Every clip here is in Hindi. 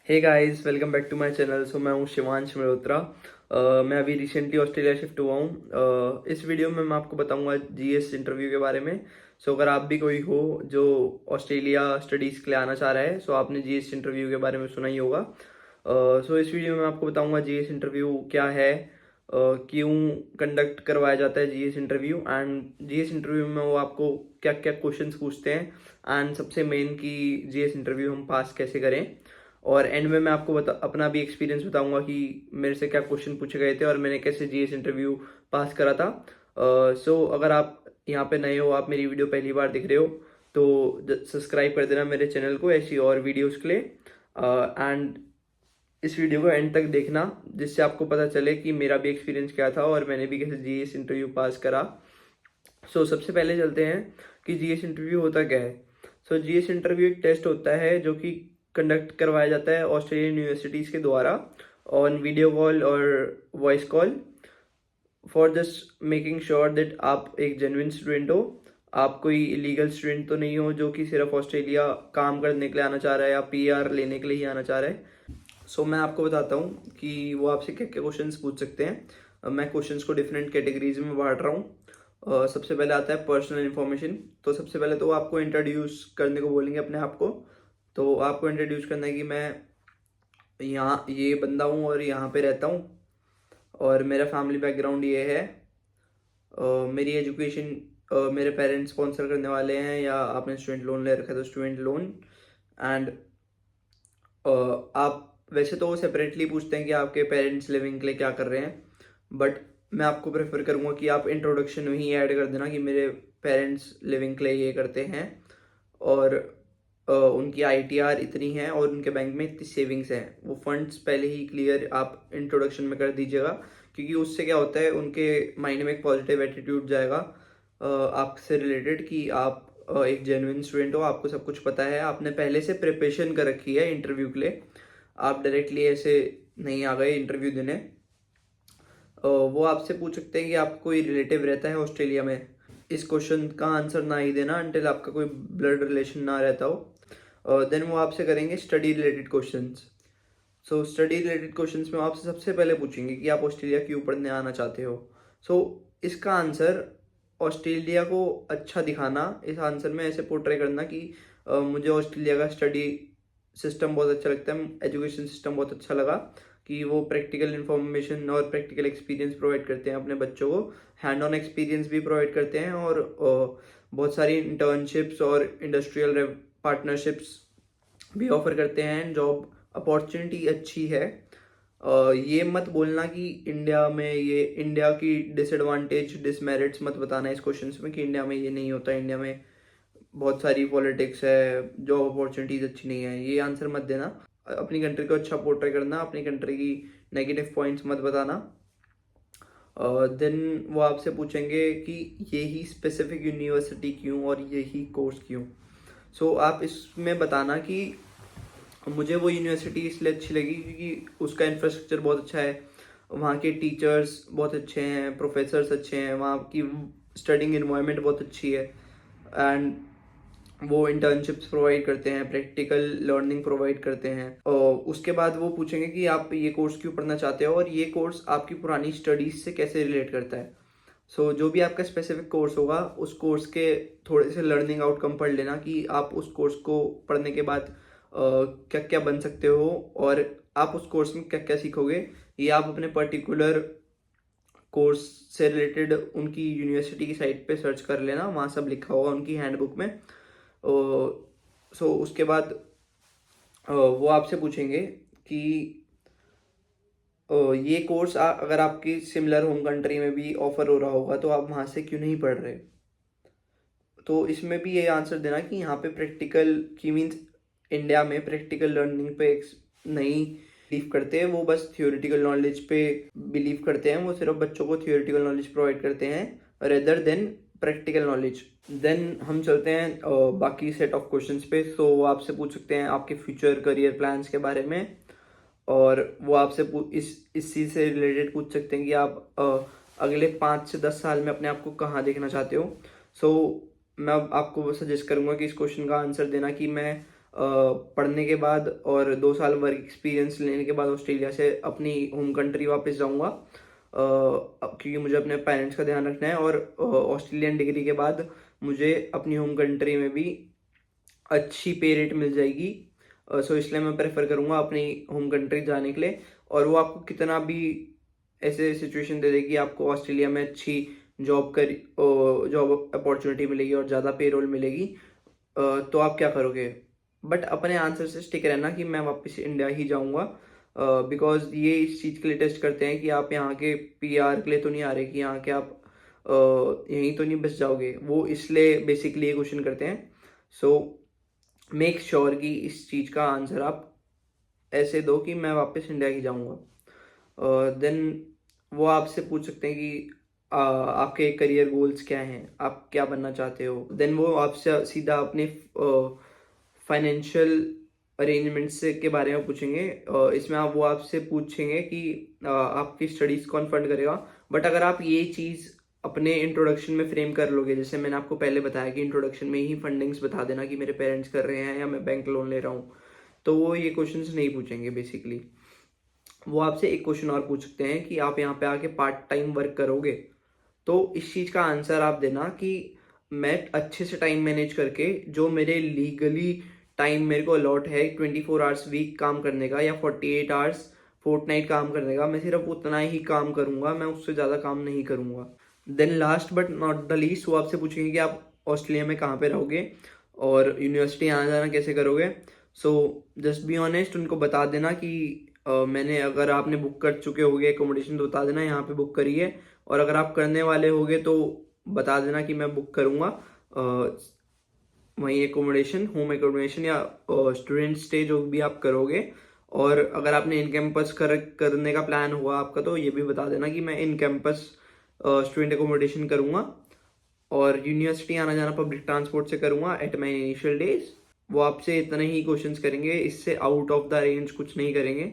Hey guys, welcome back to my channel. मैं हूँ शिवांश मल्होत्रा। मैं अभी रिसेंटली ऑस्ट्रेलिया शिफ्ट हुआ हूँ। इस वीडियो में मैं आपको बताऊंगा जीएस इंटरव्यू के बारे में। अगर आप भी कोई हो जो ऑस्ट्रेलिया स्टडीज़ के लिए आना चाह रहा है, आपने जीएस इंटरव्यू के बारे में सुना ही होगा। इस वीडियो में मैं आपको बताऊंगा जीएस इंटरव्यू क्या है, क्यों कंडक्ट करवाया जाता है GS interview, and GS interview में वो आपको क्या क्या क्वेश्चंस पूछते हैं, एंड सबसे मेन कि जीएस इंटरव्यू हम पास कैसे करें। और एंड में मैं आपको अपना भी एक्सपीरियंस बताऊंगा कि मेरे से क्या क्वेश्चन पूछे गए थे और मैंने कैसे जीएस इंटरव्यू पास करा था। अगर आप यहाँ पे नए हो, आप मेरी वीडियो पहली बार दिख रहे हो, तो सब्सक्राइब कर देना मेरे चैनल को ऐसी और वीडियोस के लिए। एंड इस वीडियो को एंड तक देखना, जिससे आपको पता चले कि मेरा भी एक्सपीरियंस क्या था और मैंने भी कैसे जीएस इंटरव्यू पास करा। सबसे पहले चलते हैं कि जीएस इंटरव्यू होता क्या है। जीएस इंटरव्यू एक टेस्ट होता है जो कि कंडक्ट करवाया जाता है ऑस्ट्रेलियन यूनिवर्सिटीज़ के द्वारा ऑन वीडियो कॉल और voice call, for just making sure that आप एक जेन्युइन स्टूडेंट हो। आप कोई इलीगल स्टूडेंट तो नहीं हो जो कि सिर्फ ऑस्ट्रेलिया काम करने के लिए आना चाह रहा है या पीआर लेने के लिए ही आना चाह रहा है। मैं आपको बताता हूँ कि वो आपसे क्या क्या क्वेश्चंस पूछ सकते हैं। मैं क्वेश्चंस को डिफरेंट कैटेगरीज में बांट रहा हूँ। सबसे पहले आता है पर्सनल इन्फॉर्मेशन। सबसे पहले तो वो आपको इंट्रोड्यूस करने को बोलेंगे अपने आप को। आपको इंट्रोड्यूस करना है कि मैं यहाँ ये बंदा हूँ और यहाँ पे रहता हूँ और मेरा फैमिली बैकग्राउंड ये है। मेरी एजुकेशन मेरे पेरेंट्स स्पॉन्सर करने वाले हैं, या आपने स्टूडेंट लोन ले रखा है तो स्टूडेंट लोन। एंड आप वैसे तो वो सेपरेटली पूछते हैं कि आपके पेरेंट्स लिविंग के लिए क्या कर रहे हैं, बट मैं आपको प्रेफर करूँगा कि आप इंट्रोडक्शन में ही ऐड कर देना कि मेरे पेरेंट्स लिविंग के लिए ये करते हैं और उनकी आईटीआर इतनी है और उनके बैंक में इतनी सेविंग्स हैं। वो फंड्स पहले ही क्लियर आप इंट्रोडक्शन में कर दीजिएगा, क्योंकि उससे क्या होता है उनके माइंड में एक पॉजिटिव एटीट्यूड जाएगा आपसे रिलेटेड कि आप एक जेन्युइन स्टूडेंट हो, आपको सब कुछ पता है, आपने पहले से प्रिपरेशन कर रखी है इंटरव्यू के लिए। आप डायरेक्टली ऐसे नहीं आ गए इंटरव्यू देने। वो आपसे पूछ सकते हैं कि आपका कोई रिलेटिव रहता है ऑस्ट्रेलिया में। इस क्वेश्चन का आंसर ना ही देना अंटिल आपका कोई ब्लड रिलेशन ना रहता हो। देन वो आपसे करेंगे study related questions. Study related questions में आपसे सबसे पहले पूछेंगे कि आप ऑस्ट्रेलिया क्यों पढ़ने आना चाहते हो। इसका आंसर ऑस्ट्रेलिया को अच्छा दिखाना, इस आंसर में ऐसे पोर्ट्रे करना कि मुझे ऑस्ट्रेलिया का स्टडी सिस्टम बहुत अच्छा लगता है, एजुकेशन सिस्टम बहुत अच्छा लगा कि वो प्रैक्टिकल इन्फॉर्मेशन और प्रैक्टिकल एक्सपीरियंस प्रोवाइड करते हैं अपने बच्चों को, हैंड ऑन एक्सपीरियंस भी प्रोवाइड करते हैं और बहुत सारी इंटर्नशिप्स और इंडस्ट्रियल पार्टनरशिप्स भी ऑफर करते हैं। जॉब अपॉर्चुनिटी अच्छी है। ये मत बोलना कि इंडिया में ये इंडिया की डिसएडवांटेज डिसमेरिट्स मत बताना इस क्वेश्चन में कि इंडिया में ये नहीं होता, इंडिया में बहुत सारी पॉलिटिक्स है, जॉब अपॉर्चुनिटीज अच्छी नहीं है, ये आंसर मत देना। अपनी कंट्री को अच्छा पोर्ट्रे करना, अपनी कंट्री की नेगेटिव पॉइंट्स मत बताना। देन वो आपसे पूछेंगे कि यही स्पेसिफिक यूनिवर्सिटी क्यों और यही कोर्स क्यों। आप इसमें बताना कि मुझे वो यूनिवर्सिटी इसलिए अच्छी लगी क्योंकि उसका इंफ्रास्ट्रक्चर बहुत अच्छा है, वहाँ के टीचर्स बहुत अच्छे हैं, प्रोफेसर्स अच्छे हैं, वहाँ की स्टडिंग इन्वायरमेंट बहुत अच्छी है, एंड वो इंटर्नशिप्स प्रोवाइड करते हैं, प्रैक्टिकल लर्निंग प्रोवाइड करते हैं। और उसके बाद वो पूछेंगे कि आप ये कोर्स क्यों पढ़ना चाहते हो और ये कोर्स आपकी पुरानी स्टडीज से कैसे रिलेट करता है। जो भी आपका स्पेसिफिक कोर्स होगा उस कोर्स के थोड़े से लर्निंग आउटकम पढ़ लेना कि आप उस कोर्स को पढ़ने के बाद क्या क्या बन सकते हो और आप उस कोर्स में क्या क्या सीखोगे। ये आप अपने पर्टिकुलर कोर्स से रिलेटेड उनकी यूनिवर्सिटी की साइट पे सर्च कर लेना, वहाँ सब लिखा होगा उनकी हैंडबुक में। उसके बाद वो आपसे पूछेंगे कि ये कोर्स अगर आपकी सिमिलर होम कंट्री में भी ऑफर हो रहा होगा तो आप वहाँ से क्यों नहीं पढ़ रहे। इसमें भी ये आंसर देना कि यहाँ पे प्रैक्टिकल की मीन्स इंडिया में प्रैक्टिकल लर्निंग पे नहीं बिलीव करते हैं, वो बस थियोरेटिकल नॉलेज पे बिलीव करते हैं। वो सिर्फ बच्चों को थियोरेटिकल नॉलेज प्रोवाइड करते हैं rather than practical knowledge. Then हम चलते हैं बाकी सेट ऑफ क्वेश्चंस पे। वो आपसे पूछ सकते हैं आपके फ्यूचर करियर प्लान्स के बारे में, और वो आपसे इस चीज़ से रिलेटेड पूछ सकते हैं कि आप अगले 5 से 10 साल में अपने आप को कहाँ देखना चाहते हो। मैं आपको सजेस्ट करूँगा कि इस क्वेश्चन का आंसर देना कि मैं पढ़ने के बाद और 2 साल वर्क एक्सपीरियंस लेने के बाद ऑस्ट्रेलिया से अपनी होम कंट्री वापस जाऊंगा, क्योंकि मुझे अपने पेरेंट्स का ध्यान रखना है। और ऑस्ट्रेलियन डिग्री के बाद मुझे अपनी होम कंट्री में भी अच्छी पे रेट मिल जाएगी। सो इसलिए मैं प्रेफर करूँगा अपनी होम कंट्री जाने के लिए। और वो आपको कितना भी ऐसे सिचुएशन दे देगी, आपको ऑस्ट्रेलिया में अच्छी जॉब अपॉर्चुनिटी मिलेगी और ज़्यादा पे रोल मिलेगी, तो आप क्या करोगे? बट अपने आंसर से स्टिक रहना कि मैं वापस इंडिया ही जाऊंगा, बिकॉज ये इस चीज़ के लिए टेस्ट करते हैं कि आप यहाँ के पीआर के लिए तो नहीं आ रहे, कि यहाँ के आप यहीं तो नहीं बस जाओगे। वो इसलिए बेसिकली ये क्वेश्चन करते हैं। सो मेक श्योर कि इस चीज़ का आंसर आप ऐसे दो कि मैं वापस इंडिया ही जाऊंगा। देन वो आपसे पूछ सकते हैं कि आपके करियर गोल्स क्या हैं, आप क्या बनना चाहते हो। देन वो आपसे सीधा अपने फाइनेंशियल अरेंजमेंट्स के बारे में पूछेंगे। इसमें वो आपसे पूछेंगे कि आपकी स्टडीज़ कौन फंड करेगा। बट अगर आप ये चीज़ अपने इंट्रोडक्शन में फ्रेम कर लोगे, जैसे मैंने आपको पहले बताया कि इंट्रोडक्शन में ही फंडिंग्स बता देना कि मेरे पेरेंट्स कर रहे हैं या मैं बैंक लोन ले रहा हूँ, तो वो ये क्वेश्चंस नहीं पूछेंगे। बेसिकली वो आपसे एक क्वेश्चन और पूछ सकते हैं कि आप यहाँ पे आके पार्ट टाइम वर्क करोगे। तो इस चीज़ का आंसर आप देना कि मैं अच्छे से टाइम मैनेज करके, जो मेरे लीगली टाइम मेरे को अलॉट है 24 आवर्स वीक काम करने का या 48 आवर्स फोर्टनाइट काम करने का, मैं सिर्फ उतना ही काम करूँगा, मैं उससे ज़्यादा काम नहीं करूँगा। Then last but not the least, वो आपसे पूछेंगे कि आप ऑस्ट्रेलिया में कहाँ पे रहोगे और यूनिवर्सिटी आना जाना कैसे करोगे। सो जस्ट बी ऑनेस्ट, उनको बता देना कि मैंने, अगर आपने बुक कर चुके होगे एकोमोडेशन तो बता देना यहाँ पे बुक करी है, और अगर आप करने वाले होगे तो बता देना कि मैं बुक करूँगा वहीं एकोमोडेशन, होम एकोमोडेशन या स्टूडेंट स्टे जो भी आप करोगे। और अगर आपने इन कैंपस करने का प्लान हुआ आपका, तो ये भी बता देना कि मैं इन कैंपस स्टूडेंट एकोमोडेशन करूँगा और यूनिवर्सिटी आना जाना पब्लिक ट्रांसपोर्ट से करूँगा एट माई इनिशियल डेज। वो आपसे इतने ही क्वेश्चंस करेंगे, इससे आउट ऑफ द रेंज कुछ नहीं करेंगे,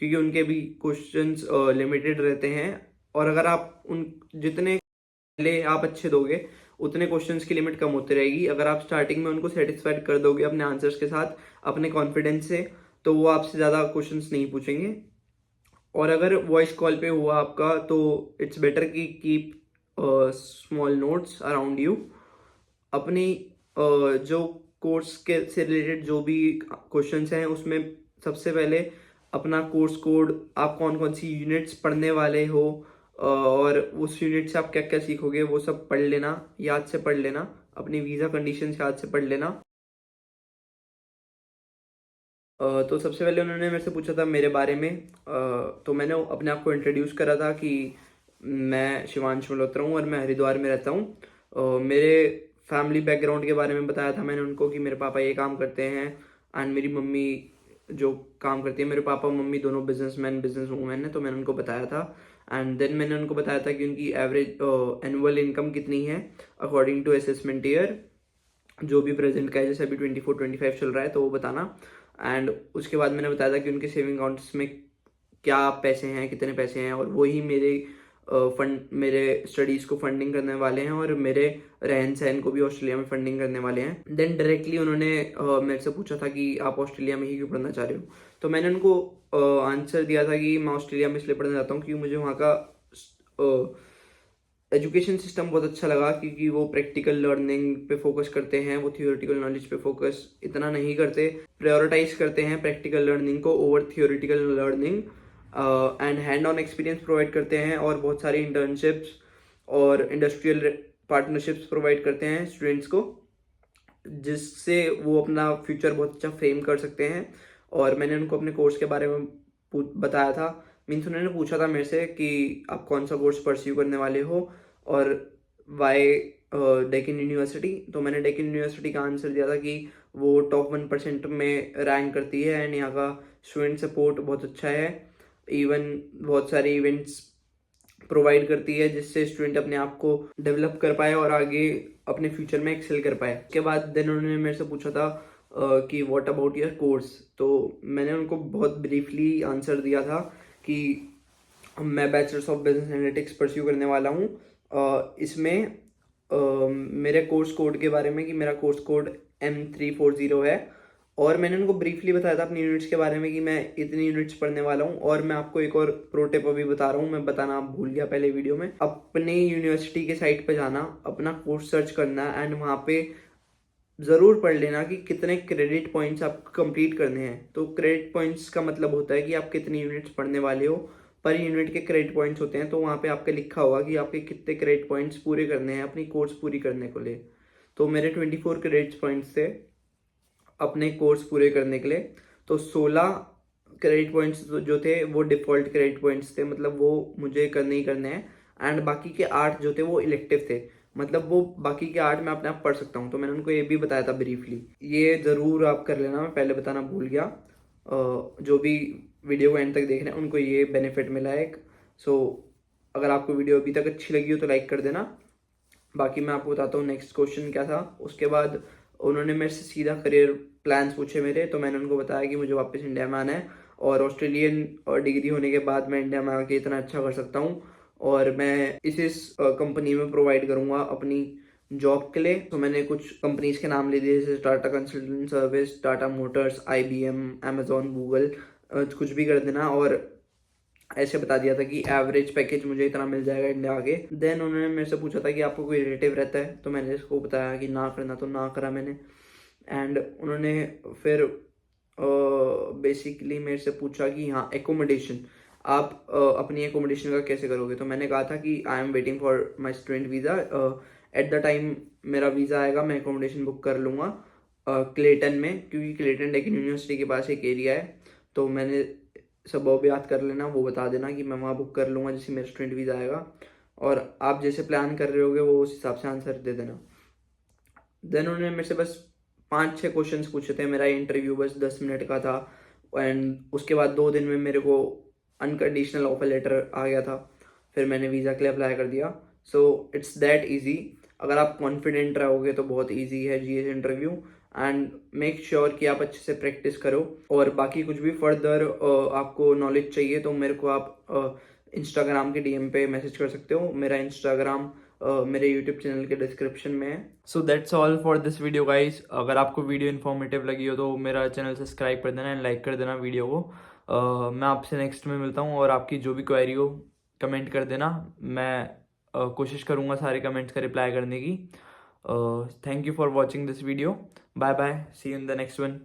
क्योंकि उनके भी क्वेश्चंस लिमिटेड रहते हैं। और अगर आप उन जितने पहले आप अच्छे दोगे, उतने क्वेश्चंस की लिमिट कम होती रहेगी। अगर आप स्टार्टिंग में उनको सेटिस्फाइड कर दोगे अपने आंसर्स के साथ, अपने कॉन्फिडेंस से, तो वो आपसे ज़्यादा क्वेश्चंस नहीं पूछेंगे। और अगर वॉइस कॉल पे हुआ आपका, तो इट्स बेटर कि keep small notes around you. अपनी जो कोर्स के से रिलेटेड जो भी क्वेश्चंस हैं, उसमें सबसे पहले अपना कोर्स कोड, आप कौन कौन सी यूनिट्स पढ़ने वाले हो और उस यूनिट से आप क्या क्या सीखोगे, वो सब पढ़ लेना, याद से पढ़ लेना, अपनी वीज़ा कंडीशंस याद से पढ़ लेना। तो सबसे पहले उन्होंने मेरे से पूछा था मेरे बारे में। तो मैंने अपने आप को इंट्रोड्यूस करा था कि मैं शिवांश मल्होत्रा हूँ और मैं हरिद्वार में रहता हूँ। मेरे फैमिली बैकग्राउंड के बारे में बताया था मैंने उनको कि मेरे पापा ये काम करते हैं एंड मेरी मम्मी जो काम करती है। मेरे पापा मम्मी दोनों बिजनेस वूमेन है, तो मैंने उनको बताया था। एंड देन मैंने उनको बताया था कि उनकी एवरेज एनुअल इनकम कितनी है अकॉर्डिंग टू असेसमेंट ईयर, जो भी प्रेजेंट का है, जैसे अभी 24-25 चल रहा है, तो वो बताना। एंड उसके बाद मैंने बताया था कि उनके सेविंग अकाउंट्स में क्या पैसे हैं, कितने पैसे हैं, और वही मेरे मेरे स्टडीज़ को फंडिंग करने वाले हैं और मेरे रहन सहन को भी ऑस्ट्रेलिया में फंडिंग करने वाले हैं। देन डायरेक्टली उन्होंने मेरे से पूछा था कि आप ऑस्ट्रेलिया में ही क्यों पढ़ना चाह रहे हो। तो मैंने उनको आंसर दिया था कि मैं ऑस्ट्रेलिया में इसलिए पढ़ना चाहता हूँ क्योंकि मुझे वहाँ का एजुकेशन सिस्टम बहुत अच्छा लगा, क्योंकि वो प्रैक्टिकल लर्निंग पे फोकस करते हैं, वो थियोरेटिकल नॉलेज पे फोकस इतना नहीं करते, प्रायोरिटाइज करते हैं प्रैक्टिकल लर्निंग को over theoretical learning, and hand on experience provide करते हैं और बहुत सारी इंटर्नशिप्स और इंडस्ट्रियल पार्टनरशिप्स प्रोवाइड करते हैं स्टूडेंट्स को, जिससे वो अपना फ्यूचर बहुत अच्छा फ्रेम कर सकते हैं। और मैंने उनको अपने कोर्स के बारे में बताया था। मीन्स उन्होंने पूछा था मेरे से कि आप कौन सा कोर्स परस्यू करने वाले हो और वाई डेकिन यूनिवर्सिटी। तो मैंने डेकिन यूनिवर्सिटी का आंसर दिया था कि वो टॉप 1% में रैंक करती है एंड यहाँ का स्टूडेंट सपोर्ट बहुत अच्छा है, इवन बहुत सारे इवेंट्स प्रोवाइड करती है जिससे स्टूडेंट अपने आप को डेवलप कर पाए और आगे अपने फ्यूचर में एक्सेल कर पाए। उसके बाद देन उन्होंने मेरे से पूछा था कि व्हाट अबाउट योर कोर्स। तो मैंने उनको बहुत ब्रीफली आंसर दिया था कि मैं bachelors of business analytics pursue करने वाला हूँ। इसमें मेरे कोर्स कोड के बारे में कि मेरा कोर्स कोड M340 है और मैंने उनको ब्रीफली बताया था अपनी यूनिट्स के बारे में कि मैं इतनी यूनिट्स पढ़ने वाला हूँ। और मैं आपको एक और प्रो टिप अभी बता रहा हूँ, मैं बताना भूल गया पहले वीडियो में। अपने यूनिवर्सिटी के साइट पे जाना, अपना कोर्स सर्च करना एंड वहाँ पे ज़रूर पढ़ लेना कि कितने क्रेडिट पॉइंट्स आपको कंप्लीट करने हैं। तो क्रेडिट पॉइंट्स का मतलब होता है कि आप कितनी यूनिट्स पढ़ने वाले हो, पर यूनिट के क्रेडिट पॉइंट्स होते हैं। तो वहाँ पे आपके लिखा होगा कि आपके कितने क्रेडिट पॉइंट्स पूरे करने हैं अपनी कोर्स पूरी करने को लिए। तो मेरे 24 क्रेडिट पॉइंट्स थे अपने कोर्स पूरे करने के लिए। तो 16 क्रेडिट पॉइंट्स जो थे वो डिफ़ॉल्ट क्रेडिट पॉइंट्स थे, मतलब वो मुझे करने ही करने हैं। एंड बाकी के 8 जो थे वो इलेक्टिव थे, मतलब वो बाकी के 8 मैं अपने आप पढ़ सकता हूँ। तो मैंने उनको ये भी बताया था ब्रीफली, ये ज़रूर आप कर लेना, मैं पहले बताना भूल गया। जो भी वीडियो को एंड तक देख रहे हैं उनको ये बेनिफिट मिला है एक। सो अगर आपको वीडियो अभी तक अच्छी लगी हो तो लाइक कर देना। बाकी मैं आपको बताता हूँ नेक्स्ट क्वेश्चन क्या था। उसके बाद उन्होंने मेरे से सीधा करियर प्लान्स पूछे मेरे, तो मैंने उनको बताया कि मुझे वापस इंडिया में आना है और ऑस्ट्रेलियन डिग्री होने के बाद मैं इंडिया में आके इतना अच्छा कर सकता हूँ और मैं इस कंपनी में प्रोवाइड करूँगा अपनी जॉब के लिए। तो मैंने कुछ कंपनीज के नाम ले दिए, जैसे Tata consultant service, Tata Motors, IBM, Amazon, Google, कुछ भी कर देना। और ऐसे बता दिया था कि एवरेज पैकेज मुझे इतना मिल जाएगा इंडिया आके। देन उन्होंने मेरे से पूछा था कि आपको कोई रिलेटिव रहता है, तो मैंने इसको बताया कि ना करना, तो ना करा मैंने। एंड उन्होंने फिर बेसिकली मेरे से पूछा कि हाँ एकोमोडेशन, आप अपनी एकोमोडेशन का कैसे करोगे। तो मैंने कहा था कि I am waiting for my student visa, at the time मेरा वीज़ा आएगा मैं एकोमोडेशन बुक कर लूँगा क्लेटन में, क्योंकि क्लेटन लेकिन यूनिवर्सिटी के पास एक एरिया है। तो मैंने सब अब याद कर लेना, वो बता देना कि मैं वहाँ बुक कर लूँगा जैसे मेरा स्टूडेंट वीज़ा आएगा, और आप जैसे प्लान कर रहे होगे वो उस हिसाब से आंसर दे देना। देन उन्होंने मेरे से बस 5-6 क्वेश्चंस पूछे थे, मेरा इंटरव्यू बस 10 मिनट का था। एंड उसके बाद 2 दिन में मेरे को अनकंडीशनल ऑफर लेटर आ गया था, फिर मैंने वीज़ा के लिए अप्लाई कर दिया। So it's that easy. अगर आप कॉन्फिडेंट रहोगे तो बहुत ईजी है GS interview. And make sure कि आप अच्छे से प्रैक्टिस करो। और बाकी कुछ भी फर्दर आपको नॉलेज चाहिए तो मेरे को आप इंस्टाग्राम के DM पे मैसेज कर सकते हो। मेरा इंस्टाग्राम मेरे यूट्यूब चैनल के डिस्क्रिप्शन में है। So that's all for this video guys. अगर आपको वीडियो इन्फॉर्मेटिव लगी हो तो मेरा चैनल सब्सक्राइब कर देना एंड लाइक कर देना वीडियो को। मैं आपसे नेक्स्ट में मिलता हूँ, और आपकी जो भी क्वेरी हो कमेंट कर देना। मैं कोशिश करूँगा सारे कमेंट्स का रिप्लाई करने की। Thank you for watching this video. Bye bye, see you in the next one.